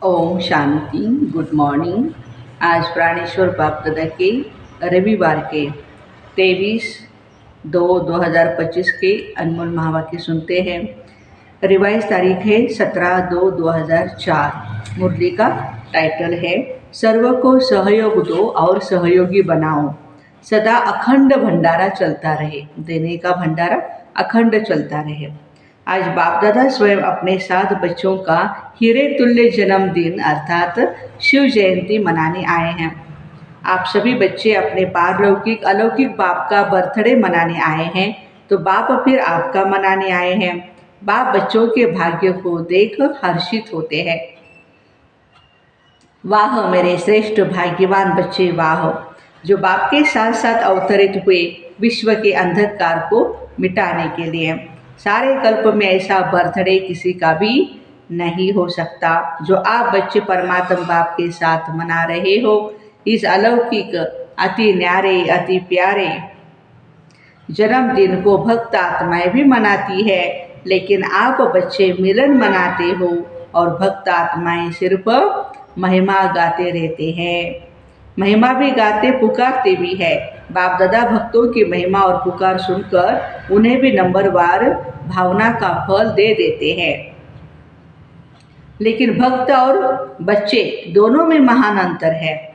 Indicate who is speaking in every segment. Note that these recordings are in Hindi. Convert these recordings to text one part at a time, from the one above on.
Speaker 1: ओम शांति। Good morning. आज प्राणेश्वर बापदादा के रविवार के 23/2/2025 के अनमोल महावाक्य सुनते हैं। रिवाइज तारीख है 17/2/2004। मुरली का टाइटल है सर्व को सहयोग दो और सहयोगी बनाओ, सदा अखंड भंडारा चलता रहे। देने का भंडारा अखंड चलता रहे। आज बाप दादा स्वयं अपने 7 बच्चों का हीरे तुल्य जन्मदिन अर्थात शिव जयंती मनाने आए हैं। आप सभी बच्चे अपने पारलौकिक अलौकिक बाप का बर्थडे मनाने आए हैं, तो बाप फिर आपका मनाने आए हैं। बाप बच्चों के भाग्य को देख हर्षित होते हैं। वाह मेरे श्रेष्ठ भाग्यवान बच्चे, वाह, जो बाप के साथ साथ अवतरित हुए विश्व के अंधकार को मिटाने के लिए। सारे कल्प में ऐसा बर्थडे किसी का भी नहीं हो सकता जो आप बच्चे परमात्मा बाप के साथ मना रहे हो। इस अलौकिक अति न्यारे अति प्यारे जन्मदिन को भक्त आत्माएं भी मनाती है, लेकिन आप बच्चे मिलन मनाते हो और भक्त आत्माएं सिर्फ महिमा गाते रहते हैं। महिमा भी गाते पुकारते भी है। बाप दादा भक्तों की महिमा और पुकार सुनकर उन्हें भी नंबरवार भावना का फल दे देते हैं। लेकिन भक्त और बच्चे दोनों में महान अंतर है।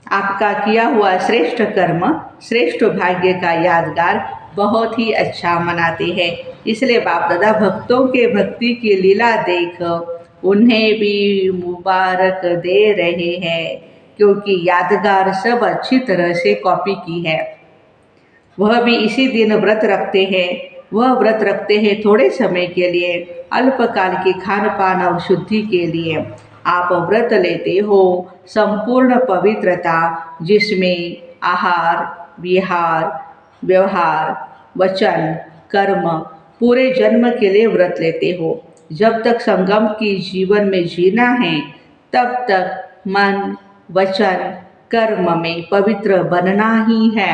Speaker 1: आपका किया हुआ श्रेष्ठ कर्म श्रेष्ठ भाग्य का यादगार बहुत ही अच्छा मनाते हैं। इसलिए बाप दादा भक्तों के भक्ति की लीला देख उन्हें भी मुबारक दे रहे हैं, क्योंकि यादगार सब अच्छी तरह से कॉपी की है। वह भी इसी दिन व्रत रखते हैं। वह व्रत रखते हैं थोड़े समय के लिए, अल्पकाल के खान पान और शुद्धि के लिए। आप व्रत लेते हो संपूर्ण पवित्रता, जिसमें आहार विहार व्यवहार वचन कर्म पूरे जन्म के लिए व्रत लेते हो। जब तक संगम की जीवन में जीना है, तब तक मन वचन कर्म में पवित्र बनना ही है।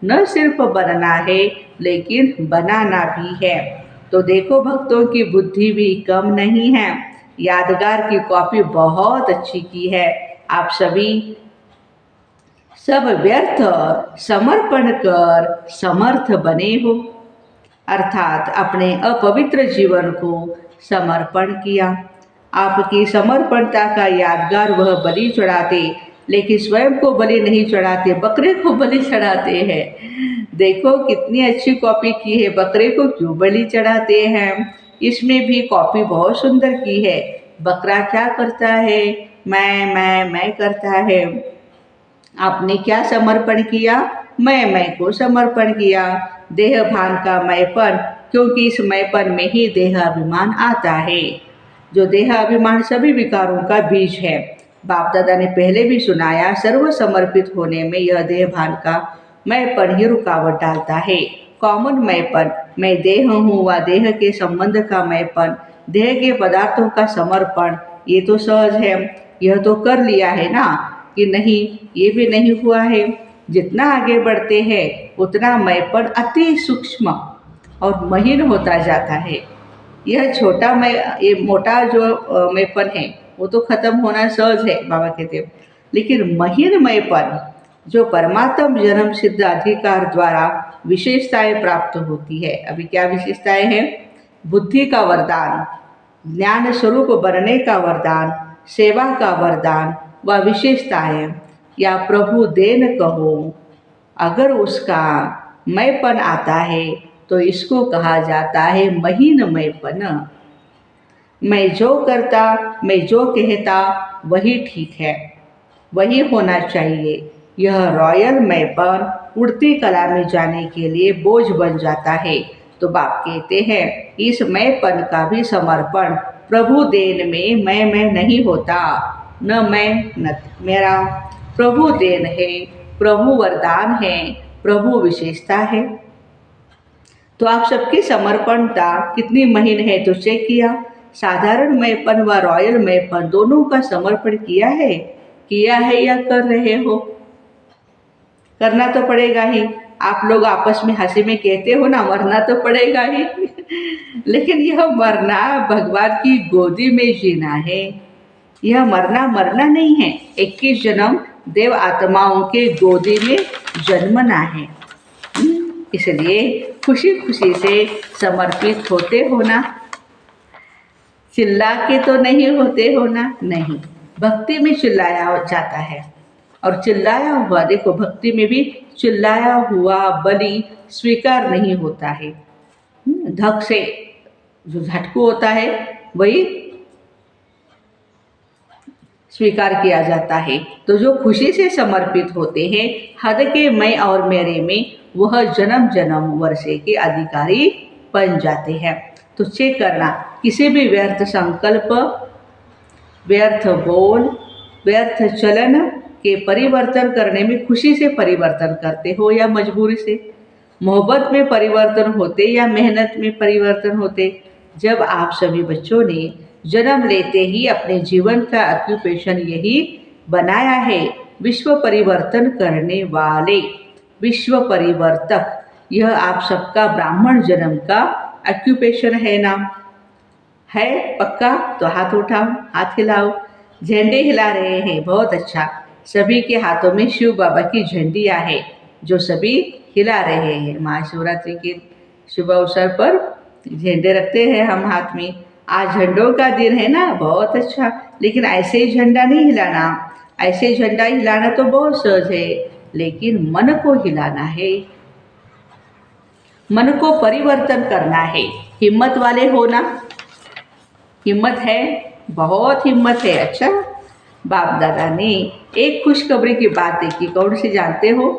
Speaker 1: न सिर्फ बनना है, लेकिन बनाना भी है। तो देखो भक्तों की बुद्धि भी कम नहीं है। यादगार की कॉपी बहुत अच्छी की है। आप सभी सब व्यर्थ समर्पण कर समर्थ बने हो, अर्थात अपने अपवित्र जीवन को समर्पण किया। आपकी समर्पणता का यादगार वह बलि चढ़ाते, लेकिन स्वयं को बलि नहीं चढ़ाते, बकरे को बलि चढ़ाते हैं। देखो कितनी अच्छी कॉपी की है। बकरे को क्यों बलि चढ़ाते हैं? इसमें भी कॉपी बहुत सुंदर की है। बकरा क्या करता है? मैं करता है। आपने क्या समर्पण किया? मैं को समर्पण किया। देह भान का मैंपन, क्योंकि इस मैंपन में ही देहाभिमान आता है। जो देहाभिमान सभी विकारों का बीज है। बाप दादा ने पहले भी सुनाया, सर्व समर्पित होने में यह देह भान का मैंपन ही रुकावट डालता है। कॉमन मैंपन, मैं देह हूँ व देह के संबंध का मैंपन, देह के पदार्थों का समर्पण, ये तो सहज है, यह तो कर लिया है ना, कि नहीं, ये भी नहीं हुआ है। जितना आगे बढ़ते हैं उतना मैंपन अति सूक्ष्म और महीन होता जाता है। यह छोटा मैं, ये मोटा जो मैंपन है वो तो खत्म होना सहज है, बाबा कहते हैं। लेकिन महीन मैंपन जो परमात्म जन्म सिद्ध अधिकार द्वारा विशेषताएं प्राप्त होती है। अभी क्या विशेषताएं हैं? बुद्धि का वरदान, ज्ञान स्वरूप बनने का वरदान, सेवा का वरदान व विशेषताएं, या प्रभु देन कहो। अगर उसका मैंपन आता है तो इसको कहा जाता है महीन मैंपन। मैं जो करता, मैं जो कहता वही ठीक है, वही होना चाहिए। यह रॉयल मैंपन उड़ती कला में जाने के लिए बोझ बन जाता है। तो बाप कहते हैं इस मैंपन का भी समर्पण प्रभु देन में मैं नहीं होता। न मैं न मेरा, प्रभु देन है, प्रभु वरदान है, प्रभु विशेषता है। तो आप सबकी समर्पणता कितनी महीन है तो चेक किया। साधारण मैंपन व रॉयल मैंपन दोनों का समर्पण किया है या कर रहे हो? करना तो पड़ेगा ही। आप लोग आपस में हंसी में कहते हो ना, मरना तो पड़ेगा ही। लेकिन यह मरना भगवान की गोदी में जीना है। यह मरना मरना नहीं है, 21 जन्म देव आत्माओं के गोदी में जन्मना है। इसलिए खुशी खुशी से समर्पित होते हो ना, चिल्ला के तो नहीं होते हो ना, नहीं, भक्ति में चिल्लाया जाता है। और चिल्लाया हुआ, देखो भक्ति में भी चिल्लाया हुआ बलि स्वीकार नहीं होता है। धक से जो झटकू होता है वही स्वीकार किया जाता है। तो जो खुशी से समर्पित होते हैं हद के मैं और मेरे में, वह जन्म जन्म वर्षे के अधिकारी बन जाते हैं। तो चेक करना, किसी भी व्यर्थ संकल्प, व्यर्थ बोल, व्यर्थ चलन के परिवर्तन करने में खुशी से परिवर्तन करते हो या मजबूरी से, मोहब्बत में परिवर्तन होते या मेहनत में परिवर्तन होते। जब आप सभी बच्चों ने जन्म लेते ही अपने जीवन का ऑक्यूपेशन यही बनाया है, विश्व परिवर्तन करने वाले, विश्व परिवर्तक, यह आप सबका ब्राह्मण जन्म का ऑक्यूपेशन है ना? है पक्का? तो हाथ उठाओ, हाथ हिलाओ, झंडे हिला रहे हैं, बहुत अच्छा। सभी के हाथों में शिव बाबा की झंडियाँ है जो सभी हिला रहे हैं। महाशिवरात्रि के शुभ अवसर पर झंडे रखते हैं हम हाथ में। आज झंडों का दिन है ना, बहुत अच्छा। लेकिन ऐसे ही झंडा नहीं हिलाना, ऐसे झंडा हिलाना तो बहुत सहज है, लेकिन मन को हिलाना है, मन को परिवर्तन करना है। हिम्मत वाले हो ना? हिम्मत है, बहुत हिम्मत है। अच्छा, बाप दादा ने एक खुशखबरी की बात देखी, कौन सी जानते हो?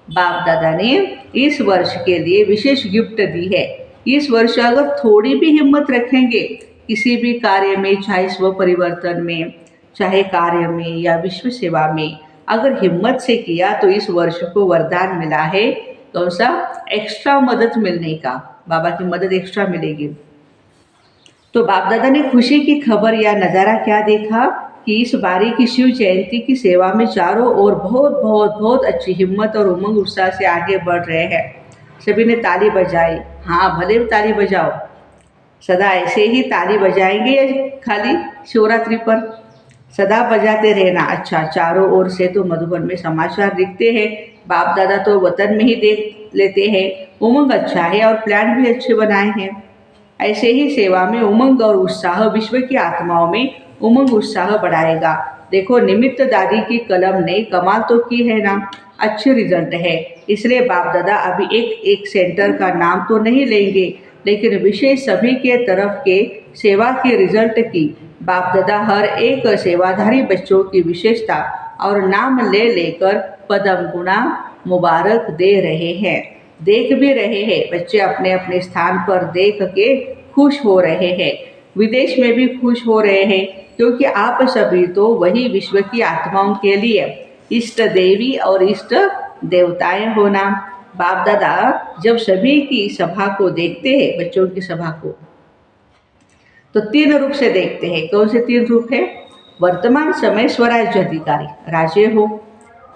Speaker 1: बाप दादा ने इस वर्ष के लिए विशेष गिफ्ट दी है। इस वर्ष अगर थोड़ी भी हिम्मत रखेंगे किसी भी कार्य में, चाहे स्व परिवर्तन में, चाहे कार्य में या विश्व सेवा में, अगर हिम्मत से किया तो इस वर्ष को वरदान मिला है, कौन सा? एक्स्ट्रा मदद मिलने का, बाबा की मदद एक्स्ट्रा मिलेगी। तो बाप दादा ने खुशी की खबर या नज़ारा क्या देखा कि इस बारी की शिव जयंती की सेवा में चारों ओर बहुत बहुत बहुत अच्छी हिम्मत और उमंग उत्साह से आगे बढ़ रहे हैं। सभी ने ताली बजाई। हाँ, भले ताली बजाओ, सदा ऐसे ही ताली बजाएंगे या खाली शिवरात्रि पर? सदा बजाते रहना। अच्छा, चारों ओर से तो मधुबन में समाचार दिखते हैं, बाप दादा तो वतन में ही देख लेते हैं। उमंग अच्छा है और प्लान भी अच्छे बनाए हैं। ऐसे ही सेवा में उमंग और उत्साह विश्व की आत्माओं में उमंग उत्साह बढ़ाएगा। देखो, निमित्त दादी की कलम ने कमाल तो की है ना, अच्छे रिजल्ट है। इसलिए बाप दादा अभी एक सेंटर का नाम तो नहीं लेंगे, लेकिन विशेष सभी के तरफ के सेवा के रिजल्ट की बाप दादा हर एक सेवाधारी बच्चों की विशेषता और नाम ले लेकर पदम गुना मुबारक दे रहे हैं। देख भी रहे हैं, बच्चे अपने अपने स्थान पर देख के खुश हो रहे हैं, विदेश में भी खुश हो रहे हैं, क्योंकि आप सभी तो वही विश्व की आत्माओं के लिए इष्ट देवी और इष्ट देवताएं हो ना। बाप दादा जब सभी की सभा को देखते हैं, बच्चों की सभा को, तो 3 रूप से देखते हैं। कौन से 3 रूप है? वर्तमान समय स्वराज्य अधिकारी, राजे हो।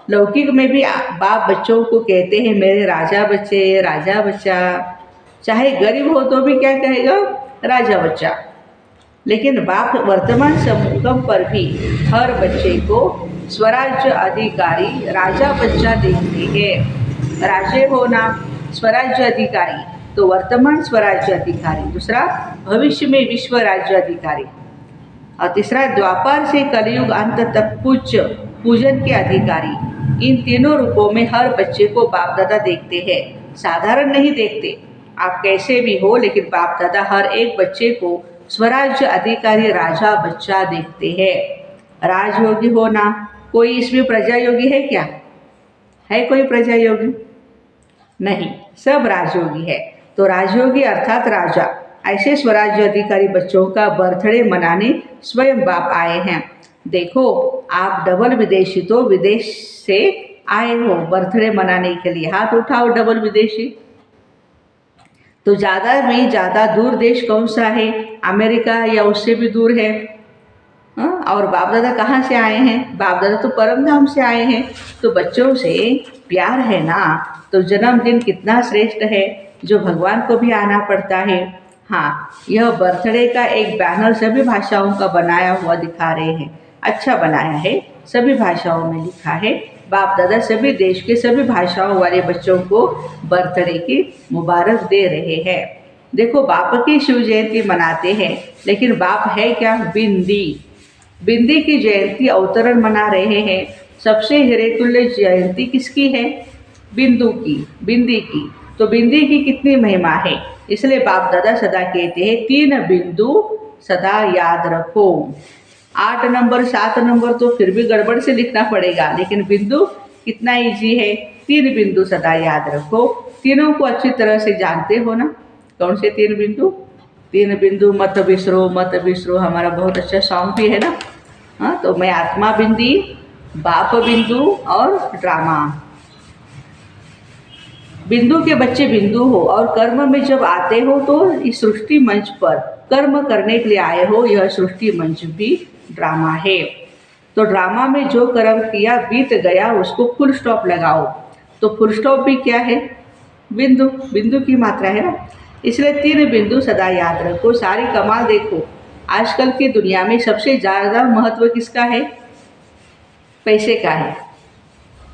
Speaker 1: लौकिक में भी बाप बच्चों को कहते हैं मेरे राजा बच्चे, राजा बच्चा। चाहे गरीब हो तो भी क्या कहेगा? राजा बच्चा। लेकिन बाप वर्तमान संगम पर भी हर बच्चे को स्वराज्य अधिकारी, राजा बच्चा देखते हैं। राजे हो ना, स्वराज्य अधिकारी, तो वर्तमान स्वराज्य अधिकारी। दूसरा, भविष्य में विश्व राज्य अधिकारी। और तीसरा, द्वापर से कलयुग अंत तक पूजन के अधिकारी। इन तीनों रूपों में हर बच्चे को बाप दादा देखते हैं, साधारण नहीं देखते। आप कैसे भी हो, लेकिन बाप दादा हर एक बच्चे को स्वराज्य अधिकारी, राजा बच्चा देखते हैं। राजयोगी हो ना, कोई इसमें प्रजा योगी है क्या? है कोई प्रजा योगी? नहीं, सब राजयोगी है। तो राजयोगी अर्थात राजा, ऐसे स्वराज्य अधिकारी बच्चों का बर्थडे मनाने स्वयं बाप आए हैं। देखो, आप डबल विदेशी, तो विदेश से आए हो बर्थडे मनाने के लिए, हाथ उठाओ डबल विदेशी। तो ज़्यादा में ज़्यादा दूर देश कौन सा है? अमेरिका या उससे भी दूर है? और बाप दादा कहाँ से आए हैं? बाप दादा तो परम धाम से आए हैं। तो बच्चों से प्यार है ना, तो जन्मदिन कितना श्रेष्ठ है, जो भगवान को भी आना पड़ता है। हाँ, यह बर्थडे का एक बैनर सभी भाषाओं का बनाया हुआ दिखा रहे हैं। अच्छा बनाया है, सभी भाषाओं में लिखा है। बाप दादा सभी देश के सभी भाषाओं वाले बच्चों को बर्थडे की मुबारक दे रहे हैं। देखो बाप की शिव जयंती मनाते हैं, लेकिन बाप है क्या? बिंदी। बिंदी की जयंती अवतरण मना रहे हैं। सबसे हिरेतुल्य जयंती किसकी है? बिंदु की, बिंदी की। तो बिंदी की कितनी महिमा है, इसलिए बाप दादा सदा कहते हैं 3 बिंदु सदा याद रखो। 8 नंबर 7 नंबर तो फिर भी गड़बड़ से लिखना पड़ेगा, लेकिन बिंदु कितना इजी है। 3 बिंदु सदा याद रखो। तीनों को अच्छी तरह से जानते हो ना? कौन से 3 बिंदु? 3 बिंदु मत बिसरो मत बिसरो, हमारा बहुत अच्छा सॉन्ग भी है ना। हाँ, तो मैं आत्मा बिंदी, बाप बिंदु और ड्रामा। बिंदु के बच्चे बिंदु हो और कर्म में जब आते हो तो इस सृष्टि मंच पर कर्म करने के लिए आए हो। यह सृष्टि मंच भी ड्रामा है। तो ड्रामा में जो कर्म किया बीत गया उसको फुल स्टॉप लगाओ। तो फुल स्टॉप भी क्या है? बिंदु, बिंदु की मात्रा है ना। इसलिए 3 बिंदु सदा याद रखो। सारी कमाल देखो, आजकल की दुनिया में सबसे ज़्यादा महत्व किसका है? पैसे का है।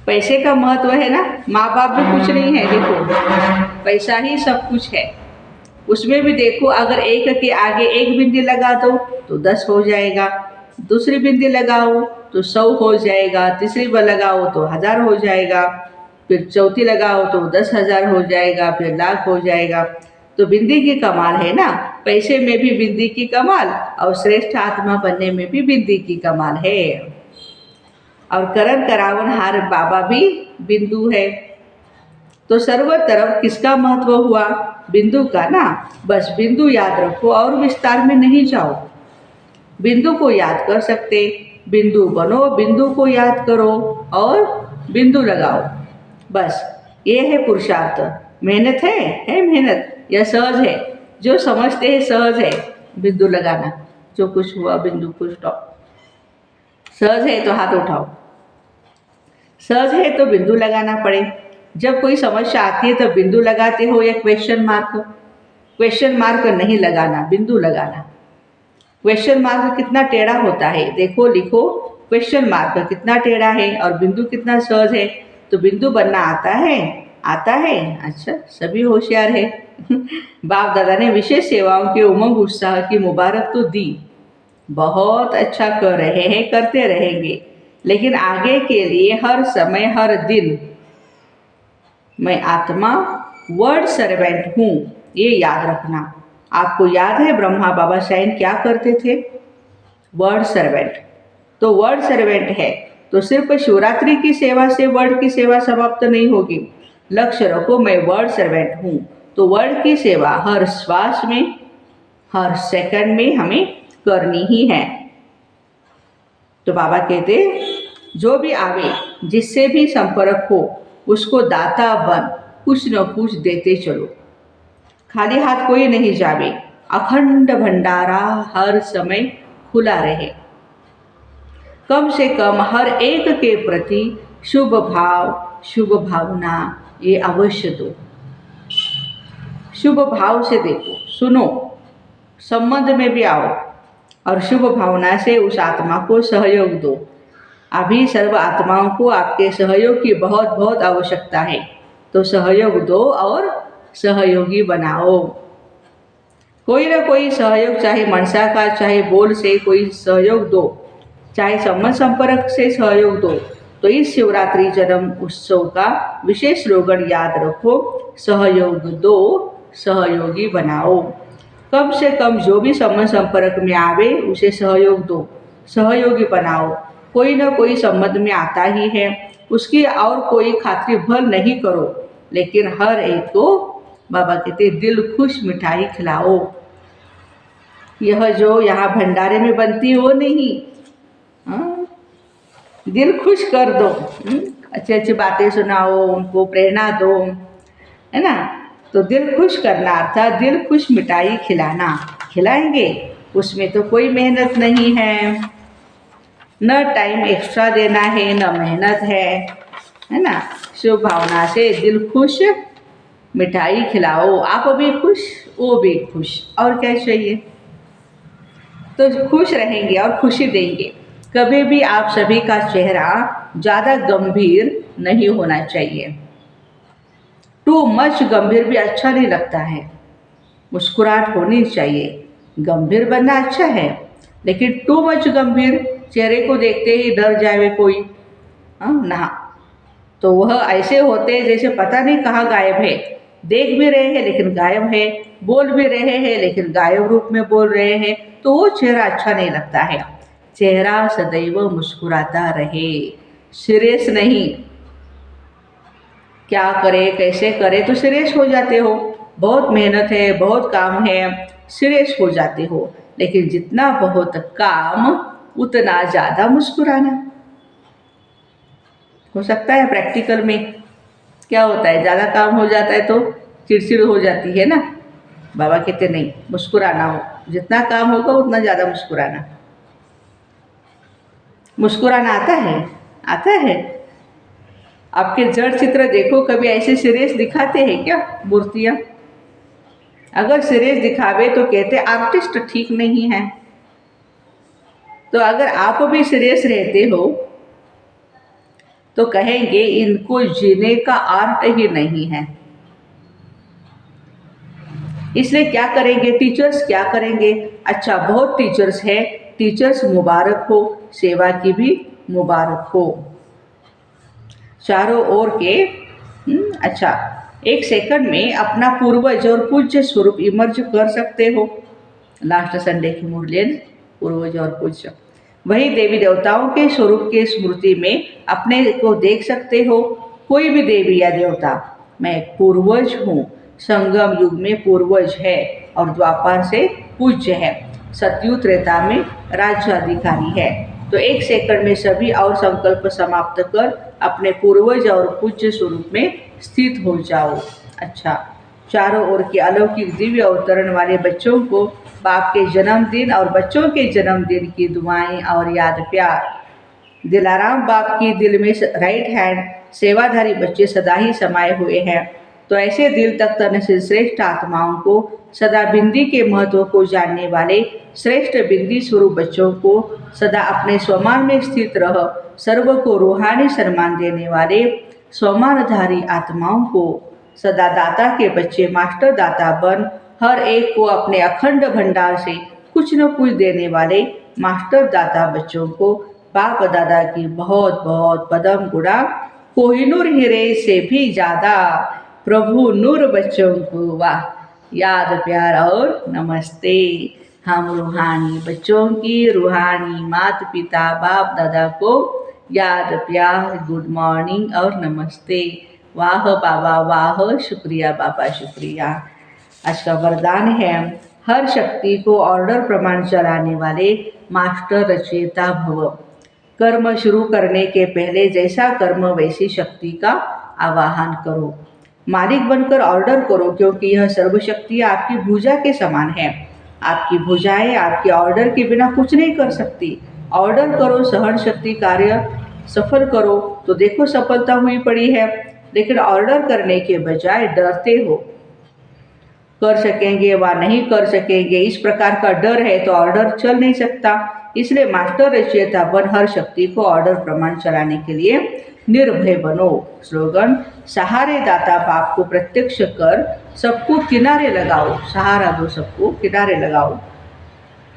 Speaker 1: पैसे का महत्व है ना। माँ बाप भी कुछ नहीं है, देखो पैसा ही सब कुछ है। उसमें भी देखो, अगर 1 के आगे 1 बिंदी लगा दो तो 10 हो जाएगा, दूसरी बिंदी लगाओ तो 100 हो जाएगा, तीसरी बार लगाओ तो 1000 हो जाएगा, फिर चौथी लगाओ तो 10,000 हो जाएगा, फिर लाख हो जाएगा। तो बिंदी की कमाल है ना। पैसे में भी बिंदी की कमाल और श्रेष्ठ आत्मा बनने में भी बिंदी की कमाल है। और करण करावन हार बाबा भी बिंदु है। तो सर्व तरफ किसका महत्व हुआ? बिंदु का ना। बस बिंदु याद रखो और विस्तार में नहीं जाओ। बिंदु को याद कर सकते, बिंदु बनो, बिंदु को याद करो और बिंदु लगाओ। बस ये है पुरुषार्थ। मेहनत है मेहनत, यह सहज है। जो समझते हैं सहज है बिंदु लगाना। जो कुछ हुआ बिंदु फुल स्टॉप। सहज है तो हाथ उठाओ। सहज है तो बिंदु लगाना पड़े। जब कोई समस्या आती है तो बिंदु लगाते हो या क्वेश्चन मार्क? क्वेश्चन मार्क नहीं लगाना, बिंदु लगाना। क्वेश्चन मार्क कितना टेढ़ा होता है, देखो लिखो क्वेश्चन मार्क कितना टेढ़ा है और बिंदु कितना सहज है। तो बिंदु बनना आता है? आता है। अच्छा, सभी होशियार है। बाप दादा ने विशेष सेवाओं के उमंग उत्साह की मुबारक तो दी। बहुत अच्छा कर रहे हैं, करते रहेंगे, लेकिन आगे के लिए हर समय हर दिन मैं आत्मा वर्ड सर्वेंट हूँ, ये याद रखना। आपको याद है ब्रह्मा बाबा साईं क्या करते थे? Word servant. तो वर्ड सर्वेंट है तो सिर्फ शिवरात्रि की सेवा से वर्ड की सेवा समाप्त नहीं होगी। लक्ष्य रखो मैं वर्ड सर्वेंट हूँ। तो वर्ड की सेवा हर श्वास में, हर सेकंड में हमें करनी ही है। तो बाबा कहते जो भी आवे, जिससे भी संपर्क हो, उसको दाता बन कुछ न कुछ देते चलो। खाली हाथ कोई नहीं जावे। अखंड भंडारा हर समय खुला रहे। कम से कम हर एक के प्रति शुभ भाव, शुभ भावना ये अवश्य दो। शुभ भाव से देखो, सुनो, संबंध में भी आओ और शुभ भावना से उस आत्मा को सहयोग दो। अभी सर्व आत्माओं को आपके सहयोग की बहुत बहुत आवश्यकता है। तो सहयोग दो और सहयोगी बनाओ। कोई ना कोई सहयोग, चाहे मनसा का, चाहे बोल से कोई सहयोग दो, चाहे संबंध संपर्क से सहयोग दो। तो इस शिवरात्रि जन्म उत्सव का विशेष स्लोगन याद रखो, सहयोग दो, सहयोगी बनाओ। कम से कम जो भी संबंध संपर्क में आवे उसे सहयोग दो, सहयोगी बनाओ। कोई ना कोई संबंध में आता ही है, उसकी और कोई खातिर भर नहीं करो, लेकिन हर एक को बाबा कहते दिल खुश मिठाई खिलाओ। यह जो यहाँ भंडारे में बनती हो नहीं, हाँ? दिल खुश कर दो, अच्छी अच्छी बातें सुनाओ, उनको प्रेरणा दो, है ना। तो दिल खुश करना अर्थात दिल खुश मिठाई खिलाना। खिलाएंगे, उसमें तो कोई मेहनत नहीं है, न टाइम एक्स्ट्रा देना है, न मेहनत है ना। शुभ भावना से दिल खुश मिठाई खिलाओ। आप भी खुश, वो भी खुश, और क्या चाहिए। तो खुश रहेंगे और खुशी देंगे। कभी भी आप सभी का चेहरा ज़्यादा गंभीर नहीं होना चाहिए। टू मच गंभीर भी अच्छा नहीं लगता है। मुस्कुराहट होनी चाहिए। गंभीर बनना अच्छा है, लेकिन टू मच गंभीर, चेहरे को देखते ही डर जाए कोई, ना, तो वह ऐसे होते जैसे पता नहीं कहाँ गायब है। देख भी रहे हैं लेकिन गायब है, बोल भी रहे हैं लेकिन गायब रूप में बोल रहे हैं, तो वो चेहरा अच्छा नहीं लगता है। चेहरा सदैव मुस्कुराता रहे, सीरियस नहीं। क्या करे कैसे करे तो सीरियस हो जाते हो, बहुत मेहनत है बहुत काम है, सीरियस हो जाते हो। लेकिन जितना बहुत काम उतना ज़्यादा मुस्कुराना। हो सकता है प्रैक्टिकल में क्या होता है, ज़्यादा काम हो जाता है तो चिड़चिड़ हो जाती है ना। बाबा कहते नहीं, मुस्कुराना हो, जितना काम होगा उतना ज़्यादा मुस्कुराना। मुस्कुराना आता है, आता है। आपके जड़ चित्र देखो, कभी ऐसे सीरियस दिखाते हैं क्या मूर्तियाँ? अगर सीरियस दिखावे तो कहते आर्टिस्ट ठीक नहीं है। तो अगर आप भी सीरियस रहते हो तो कहेंगे इनको जीने का आर्ट ही नहीं है। इसलिए क्या करेंगे टीचर्स, क्या करेंगे? अच्छा, बहुत टीचर्स हैं, टीचर्स मुबारक हो, सेवा की भी मुबारक हो। चारों ओर के अच्छा, एक सेकंड में अपना पूर्वज और पूज्य स्वरूप इमर्ज कर सकते हो। लास्ट संडे की मुरली, पूर्वज और पूज्य, वही देवी देवताओं के स्वरूप के स्मृति में अपने को देख सकते हो। कोई भी देवी या देवता, मैं पूर्वज हूँ, संगम युग में पूर्वज है और द्वापर से पूज्य है, सतयुग त्रेता में राज्याधिकारी है। तो एक सेकंड में सभी और संकल्प समाप्त कर अपने पूर्वज और पूज्य स्वरूप में स्थित हो जाओ। अच्छा, चारों ओर के अलौकिक दिव्य अवतरण वाले बच्चों को बाप के जन्मदिन और बच्चों के जन्मदिन की दुआएं और याद प्यार। दिलाराम बाप की दिल में राइट हैंड सेवाधारी बच्चे सदा ही समाये हुए हैं। तो ऐसे दिल तक तनशील श्रेष्ठ आत्माओं को, सदा बिंदी के महत्व को जानने वाले श्रेष्ठ बिंदी स्वरूप बच्चों को, सदा अपने स्वमान में स्थित रह सर्व को रूहानी सम्मान देने वाले स्वमानधारी आत्माओं को, सदा दाता के बच्चे मास्टर दाता बन हर एक को अपने अखंड भंडार से कुछ न कुछ देने वाले मास्टर दाता बच्चों को बाप दादा की बहुत बहुत पदम गुणा, कोहिनूर हीरे से भी ज़्यादा प्रभु नूर बच्चों को वाह, याद प्यार और नमस्ते। हम रूहानी बच्चों की रूहानी माता पिता बाप दादा को याद प्यार, गुड मॉर्निंग और नमस्ते। वाह बाबा वाह, शुक्रिया बाबा शुक्रिया। आज का वरदान है, हर शक्ति को ऑर्डर प्रमाण चलाने वाले मास्टर रचयिता भव। कर्म शुरू करने के पहले जैसा कर्म वैसी शक्ति का आवाहन करो। मालिक बनकर ऑर्डर करो, क्योंकि यह सर्वशक्ति आपकी भुजा के समान है। आपकी भुजाएं आपके ऑर्डर के बिना कुछ नहीं कर सकती। ऑर्डर करो, सहन शक्ति कार्य सफल करो, तो देखो सफलता हुई पड़ी है। लेकिन ऑर्डर करने के बजाय डरते हो, कर सकेंगे व नहीं कर सकेंगे, इस प्रकार का डर है तो ऑर्डर चल नहीं सकता। इसलिए मास्टर रचयिता बन हर शक्ति को ऑर्डर प्रमाण चलाने के लिए निर्भय बनो। स्लोगन, सहारे दाता बाप को प्रत्यक्ष कर सबको किनारे लगाओ। सहारा दो, सबको किनारे लगाओ।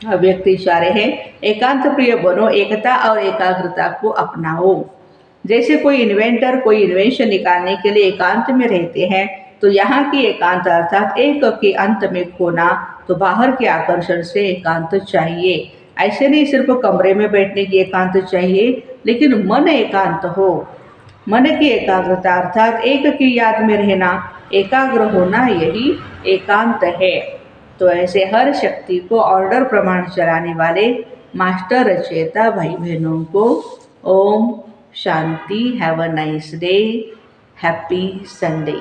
Speaker 1: व्यक्ति इशारे हैं, एकांत प्रिय बनो, एकता और एकाग्रता को अपनाओ। जैसे कोई इन्वेंटर कोई इन्वेंशन निकालने के लिए एकांत में रहते हैं, तो यहाँ की एकांत अर्थात एक के अंत में खोना, तो बाहर के आकर्षण से एकांत चाहिए। ऐसे नहीं सिर्फ कमरे में बैठने की एकांत चाहिए, लेकिन मन एकांत हो। मन की एकाग्रता अर्थात एक की याद में रहना, एकाग्र होना, यही एकांत है। तो ऐसे हर शक्ति को ऑर्डर प्रमाण चलाने वाले मास्टर रचयिता भाई बहनों को ओम शांति। Have a nice day, happy Sunday.